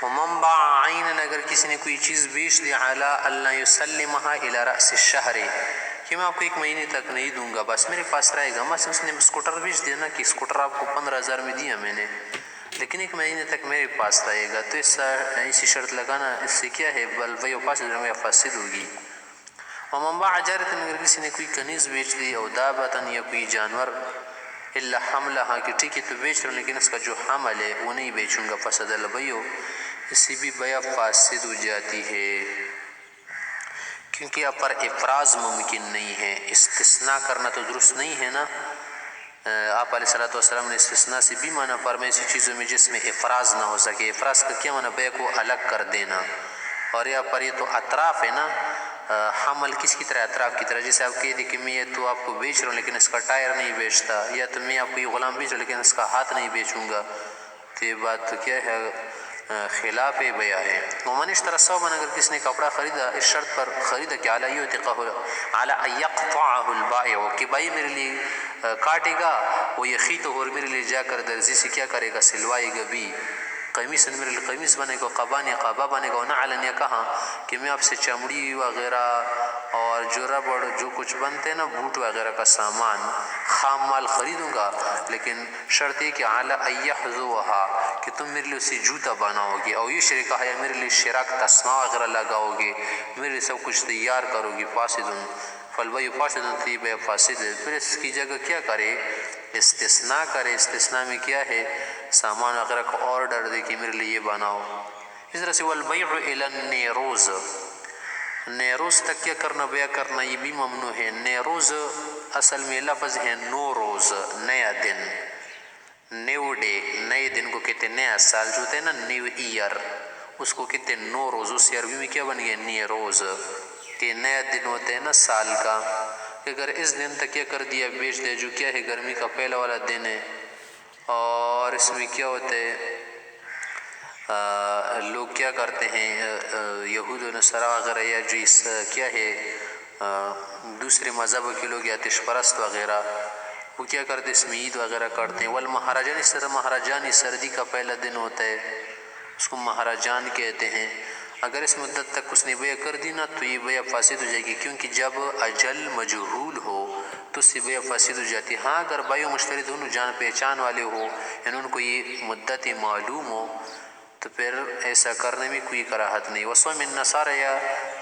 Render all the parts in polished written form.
ومن باع عینا اگر کسی نے کوئی چیز بیچ دی علی اللہ یسلمها الی رأس الشہر کہ میں آپ کو 1 مہینے تک نہیں دوں گا، بس میرے پاس رہے گا. مثلا اس نے اسکوٹر بیچ دیا نا کہ اسکوٹر آپ کو 15,000 میں دیا میں نے، لیکن 1 مہینے تک میرے پاس رہے گا، تو ایسی شرط لگانا اس سے کیا ہے البیع فاسد فاسد ہوگی. ومن باع جارۃ اگر کسی نے کوئی کنیز بیچ دی او دابۃ یا کوئی جانور الا حملها کہ ٹھیک ہے تو بیچ رہا ہوں لیکن اس کا جو حمل ہے وہ نہیں بیچوں گا، فسد البیع اس سے بھی بیع فاسد ہو جاتی ہے، کیونکہ آپ پر افراز ممکن نہیں ہے. استثناء کرنا تو درست نہیں ہے نا. آپ علیہ الصلوۃ والسلام نے استثناء سے بھی معنی فرمایا ایسی چیزوں میں جس میں افراز نہ ہو سکے. افراز کا کیا معنی؟ بیع کو الگ کر دینا. اور یہاں پر یہ تو اطراف ہے نا، حمل کس کی طرح؟ اطراف کی طرح. جیسے آپ کہہ دیں کہ میں یہ تو آپ کو بیچ رہا ہوں لیکن اس کا ٹائر نہیں بیچتا، یا تو میں آپ کو یہ غلام بیچ رہا ہوں لیکن اس کا ہاتھ نہیں بیچوں گا، تو یہ بات تو کیا ہے؟ خلاف بیع ہے. ومن اشترى ثوبا اگر کس نے کپڑا خریدا اس شرط پر خریدا کہ علی یعتقه علی ان یقطعه البائع کہ بھائی میرے لیے کاٹے گا وہ یخیط اور میرے لیے جا کر درزی سے کیا کرے گا؟ سلوائے گا بھی. قمیص میرے لیے قمیص بنے گا، قبان یا قبا بنے گا. نعلن یا کہا کہ میں آپ سے چمڑی وغیرہ اور جو ربڑ جو کچھ بنتے ہیں نا بوٹ وغیرہ کا سامان خام مال خریدوں گا، لیکن شرط یہ کہ علی ان یحذوها کہ تم میرے لیے اسے جوتا بناؤ گے، اور یہ شرکہ ہے میرے لیے شراک تسمہ وغیرہ لگاؤ گے، میرے لیے سب کچھ تیار کرو گے. فاسد فالبیع فاسد تو یہ بیع فاسد ہے. پھر اس کی جگہ کیا کرے؟ استثناء کرے. استثناء میں کیا ہے؟ سامان وغیرہ کا آرڈر دے کہ میرے لیے یہ بناؤ. اس طرح سے والبیع الی النیروز، نیروز تک کیا کرنا؟ بیع کرنا یہ بھی ممنوع ہے. نیروز اصل میں لفظ ہے نوروز، نیا دن، نیو ڈے. نئے دن کو کہتے ہیں نیا سال جو ہوتا ہے نا، نیو ایئر، اس کو کہتے ہیں نوروز. اس سے عربی میں کیا بن گیا؟ نیروز، کہ نیا دن ہوتا ہے نا سال کا. اگر اس دن تک کیا کر دیا؟ بیچ دیا، جو کیا ہے گرمی کا پہلا والا دن ہے. اور اس میں کیا ہوتا ہے لوگ کیا کرتے ہیں یہود و نصارہ وغیرہ یا جو اس کیا ہے دوسرے مذہب کے لوگ یا آتش پرست وغیرہ وہ کیا کرتے اس میں عید وغیرہ کرتے ہیں. والمہرجان، اس طرح مہرجان سردی کا پہلا دن ہوتا ہے، اس کو مہرجان کہتے ہیں. اگر اس مدت تک اس نے بیع کر دی نا تو یہ بیع فاسد ہو جائے گی، کیونکہ جب اجل مجہول ہو تو اس سے بیع فاسد ہو جاتی ہے. ہاں اگر بائع و مشتری دونوں جان پہچان والے ہو، یعنی ان کو یہ مدت معلوم ہو، تو پھر ایسا کرنے میں کوئی کراہت نہیں. وصوم النصارى، یا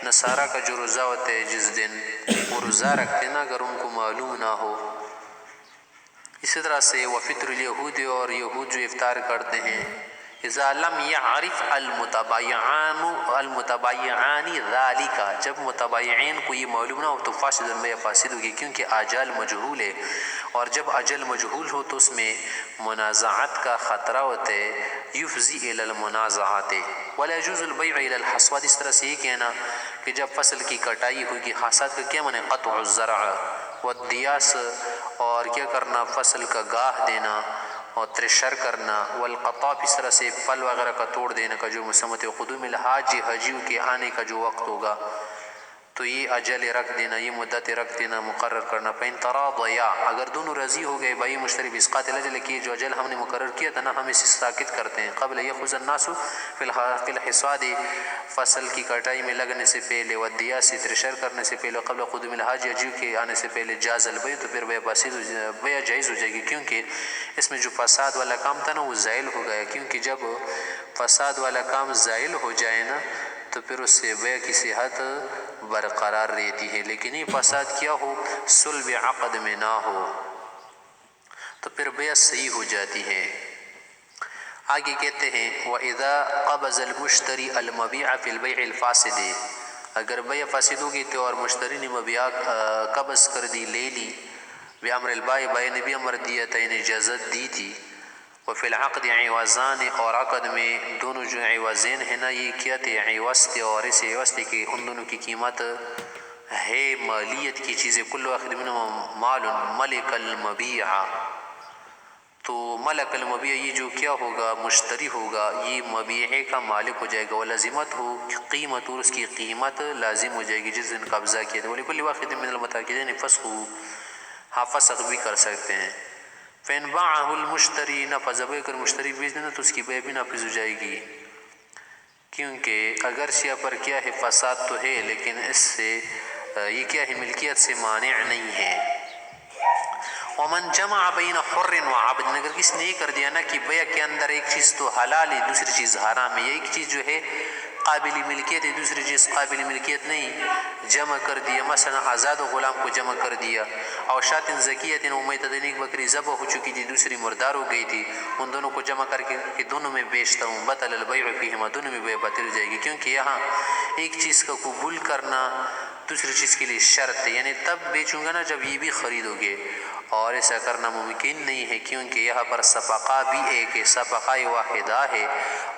نصارہ کا جو روزہ ہوتا ہے جس دن وہ روزہ رکھتے نا اگر ان کو معلوم نہ ہو. اسی طرح سے وفطر الیہود، اور یہود جو افطار کرتے ہیں. اذا لم يعرف المتبایعان ذلك، جب متبایعین کو یہ معلوم نہ ہو تو فاسد البیع فاسد ہوگی، کیونکہ اجل مجہول ہے، اور جب اجل مجہول ہو تو اس میں منازعات کا خطرہ ہوتا ہے. یفضی الی المنازعات ولا يجوز البیع الی الحصاد. اس طرح سے یہ کہنا کہ جب فصل کی کٹائی ہوگی، حاصاد کا کیا معنی؟ قطع الزرع والدیاس، اور کیا کرنا؟ فصل کا گاہ دینا اور تریشر کرنا. والقطاف، اس طرح سے پھل وغیرہ کا توڑ دینے کا جو مسمت. قدوم الحاج، حجیوں کے آنے کا جو وقت ہوگا تو یہ اجل رکھ دینا، یہ مدت رکھ دینا، مقرر کرنا. فإن تراضیا، اگر دونوں راضی ہو گئے بھائی مشتری باسقاط الاجل کہ جو اجل ہم نے مقرر کیا تھا نا ہم اسے ساکت کرتے ہیں. قبل یأخذ الناس فی الحصاد، فصل کی کٹائی میں لگنے سے پہلے، والدیاس، تریشر کرنے سے پہلے، قبل قدوم الحاج، حجیوں کے آنے سے پہلے. جاز البیع، تو پھر بیع جائز ہو جائے گی، کیونکہ اس میں جو فساد والا کام تھا نا وہ زائل ہو گیا. کیونکہ جب فساد والا کام زائل ہو جائے نا تو پھر اس سے بیع کی صحت برقرار رہتی ہے. لیکن یہ فساد کیا ہو؟ صلب عقد میں نہ ہو تو پھر بیع صحیح ہو جاتی ہے. آگے کہتے ہیں وَإِذَا قَبَضَ الْمُشْتَرِي الْمَبِيعَ فِي الْبَيْعِ الْفَاسِدِ، اگر بیع فاسد ہوگی تو اور مشتری نے مبیع قبض کر دی، لے لی. بِأَمْرِ الْبَائِعِ، بائع نے بھی امر دیا تھا، انہیں اجازت دی تھی. وفی العقد عوضان، اور عقد میں دونوں جو عوضین ہیں نا یہ کیا تھے؟ عوض تھے، اور اس عوض تھے کہ ان دونوں کی قیمت ہے مالیت کی چیزیں. کل واحد منہما مال ملک المبیع، تو ملک المبیع یہ جو کیا ہوگا؟ مشتری ہوگا، یہ مبیعے کا مالک ہو جائے گا. ولزمت ہو قیمت، اور اس کی قیمت لازم ہو جائے گی جس دن قبضہ کیا تھا. ولکل واحد من المتاکدین فسخ، ہاں فسخ بھی کر سکتے ہیں. فإن باعه المشتری نفذ، اگر مشتری بیچ دینا تو اس کی بیع بھی نافذ ہو جائے گی. کیونکہ اگرچہ یہاں پر کیا ہے فساد تو ہے لیکن اس سے یہ کیا ہے ملکیت سے مانع نہیں ہے۔ ومن جمع بین حر و عبد، اگر کس نے یہ کر دیا نا کہ بیع کے اندر ایک چیز تو حلال ہے دوسری چیز حرام ہے، یا ایک چیز جو ہے قابل ملکیت ہے دوسری چیز قابل ملکیت نہیں، جمع کر دیا، مثلا آزاد و غلام کو جمع کر دیا، اور شاۃ زکیۃ و میتۃ، ایک بکری ذبح ہو چکی تھی دوسری مردار ہو گئی تھی، ان دونوں کو جمع کر کے دونوں میں بیچتا ہوں، بطل البیع فیہما، دونوں میں بیع باطل ہو جائے گی، کیونکہ یہاں ایک چیز کا قبول کرنا دوسری چیز کے لیے شرط ہے، یعنی تب بیچوں گا نا جب یہ بھی خریدو گے، اور ایسا کرنا ممکن نہیں ہے کیونکہ یہاں پر صفقہ بھی ایک ہے، صفقہ واحدہ ہے،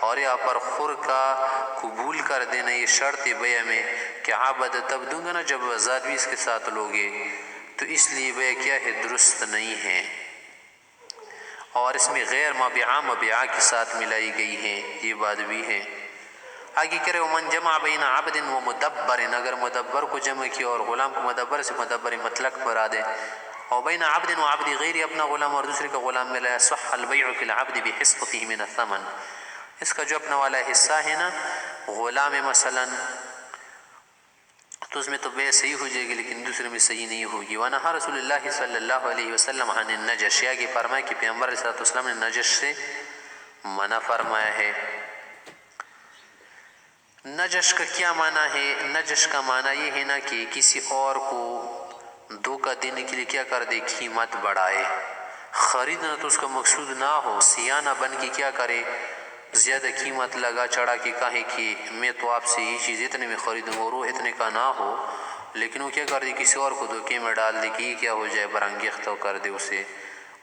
اور یہاں پر خر کا قبول کر دینا یہ شرط بیع میں کہ عبد تب دوں گا نا جب آزاد بھی اس کے ساتھ لوگے، تو اس لیے بیع کیا ہے درست نہیں ہے، اور اس میں غیر مبیعہ مبیعہ کے ساتھ ملائی گئی ہے، یہ بات بھی ہے۔ آگے کرے ومن جمع بین عبد و مدبر، اگر مدبر کو جمع کیا اور غلام کو مدبر سے مدبر مطلق مراد ہے، اور بین عبد و عبد غیر، اپنا غلام اور دوسرے کا غلام ملا، صح البیع فی العبد بحصته من الثمن، اس کا جو اپنا والا حصہ ہے نا غلام مثلا، تو اس میں تو بیع صحیح ہو جائے گی لیکن دوسرے میں صحیح نہیں ہوگی۔ ونہا رسول اللہ صلی اللہ علیہ وسلم عن النجش، آگے فرمایا کہ پیغمبر صلی اللہ علیہ وسلم نے نجش سے منع فرمایا ہے۔ نجش کا کیا معنی ہے؟ نجش کا معنی یہ ہے نا کہ کسی اور کو دھوکہ دینے کے لیے کیا کر دے، قیمت بڑھائے، خریدنا تو اس کا مقصود نہ ہو، سیانہ بن کے کیا کرے، زیادہ قیمت لگا چڑھا کے کہے کہ میں تو آپ سے یہ چیز اتنے میں خریدوں اور وہ اتنے کا نہ ہو، لیکن وہ کیا کر دے کسی اور کو دھوکے میں ڈال دے کہ یہ کیا ہو جائے، برانگیختہ کر دے اسے،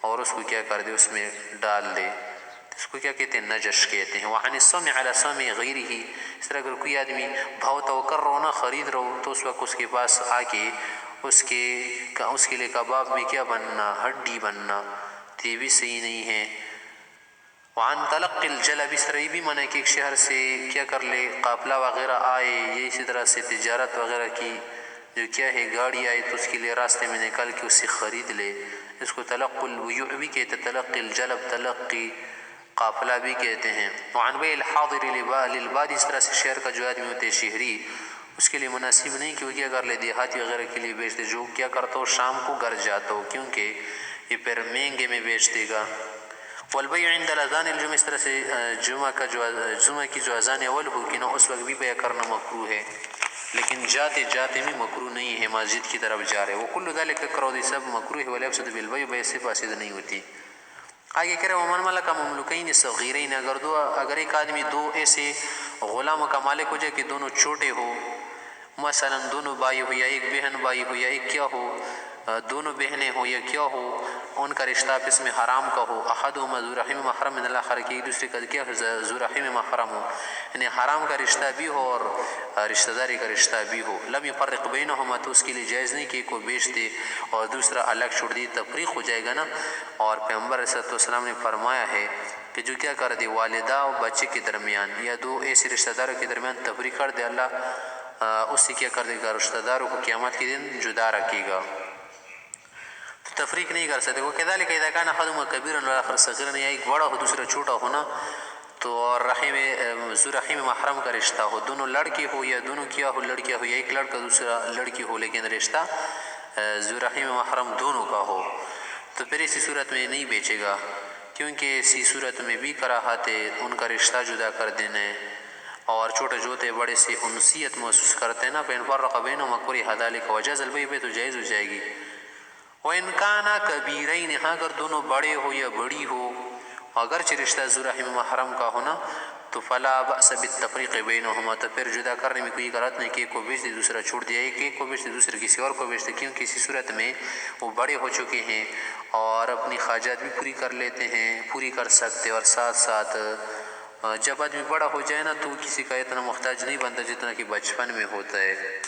اور اس کو کیا کر دے اس میں ڈال دے، اس کو کیا کہتے ہیں، نجش کہتے ہیں۔ وعن السمع علی سمع غیرہ، اس طرح اگر کوئی آدمی بھاؤ تو کر رہو نا، خرید رہو، تو اس وقت اس کے پاس آ کے اس کے لیے کباب میں کیا بننا، ہڈی بننا، تو یہ بھی صحیح نہیں ہے۔ وعن تلقی الجلب، اس طرح یہ بھی منع کہ ایک شہر سے کیا کر لے، قافلہ وغیرہ آئے، یہ اسی طرح سے تجارت وغیرہ کی جو کیا ہے گاڑی آئے تو اس کے لیے راستے میں نکل کے اسے خرید لے، اس کو تلقی البیوع بھی کہتے، تلقی الجلب، تلقی قافلہ بھی کہتے ہیں۔ وعن بیع الحاضر للباد، اس طرح سے شہر کا جو آدمی ہوتے شہری، اس کے لیے مناسب نہیں کہ وہ کیا کر لے دیہاتی وغیرہ کے لیے بیچ دے، جو کیا کرتا ہو شام کو گھر جاتا ہو، کیونکہ یہ پھر مہنگے میں بیچ دے گا۔ والبیع عند الاذان الجمعہ، اس طرح سے جمعہ کی جو اذان اول ہوگی نا اس وقت بھی بیع کرنا مکروہ ہے، لیکن جاتے جاتے بھی مکروہ نہیں ہے، مسجد کی طرف جا رہے، وکل ذلک کرو، یہ سب مکروہ ہے، ولا یفسد بالبیع، بیع سے فاسد نہیں ہوتی۔ آگے کرے ومن ملک مملوکین صغیرین، اگر ایک آدمی دو ایسے غلاموں کا مالک ہو جائے کہ دونوں چھوٹے ہو، مثلا دونوں بھائی ہو یا ایک بہن بھائی ہو یا ایک کیا ہو، دونوں بہنیں ہو یا کیا ہو، ان کا رشتہ آپس میں حرام کا ہو، احدہما ذو رحم محرم من الاخر، کہ ایک دوسرے کا کیا ہو ذو رحم محرم ہو، یعنی حرام کا رشتہ بھی ہو اور رشتہ داری کا رشتہ بھی ہو، لم یفرق بینہما، تو اس کے لیے جائز نہیں کہ ایک کو بیچ دے اور دوسرا الگ چھوڑ دی، تفریق ہو جائے گا نا۔ اور پیغمبر صلی اللہ علیہ وسلم نے فرمایا ہے کہ جو کیا کر دے والدہ اور بچے کے درمیان یا دو ایسے رشتہ داروں کے درمیان تفریق کر دے، اللہ اس سے کیا کر دے گا، رشتہ داروں کو قیامت کے دن جدا رکھے گا، تو تفریق نہیں کر سکتے۔ وہ کذالک اذا کان احدهما کبیرا والآخر صغیرا، یا ایک بڑا ہو دوسرا چھوٹا ہونا، تو اور رحم ذو رحم محرم کا رشتہ ہو، دونوں لڑکے ہو یا دونوں کیا ہو لڑکیاں ہو، یا ایک لڑکا دوسرا لڑکی ہو لیکن رشتہ ذو رحم محرم دونوں کا ہو، تو پھر اسی صورت میں نہیں بیچے گا، کیونکہ اسی صورت میں بھی کراہت ہے ان کا رشتہ جدا کر دینے، اور چھوٹے جو ہوتے بڑے سے انسیت محسوس کرتے ہیں نا، فإن فرق بینہما کره ذلک وجاز البیع، تو جائز ہو جائے گی۔ وإن کانا کبیرین، ہاں اگر دونوں بڑے ہو یا بڑی ہو، اگرچہ رشتہ ذو رحم محرم کا ہونا، تو فلا بأس بالتفریق بینہما، تو پھر جدا کرنے میں کوئی غلط نہیں کہ ایک کو بیچ دے دوسرا چھوڑ دیا، ایک کو بیچ دے دوسرے کسی اور کو بیچ دے، کیونکہ اسی صورت میں وہ بڑے ہو چکے ہیں اور اپنی حاجات بھی پوری کر لیتے ہیں، پوری کر سکتے، اور ساتھ ساتھ جب آدمی بڑا ہو جائے نا تو کسی کا اتنا محتاج نہیں بنتا جتنا کہ بچپن میں ہوتا ہے۔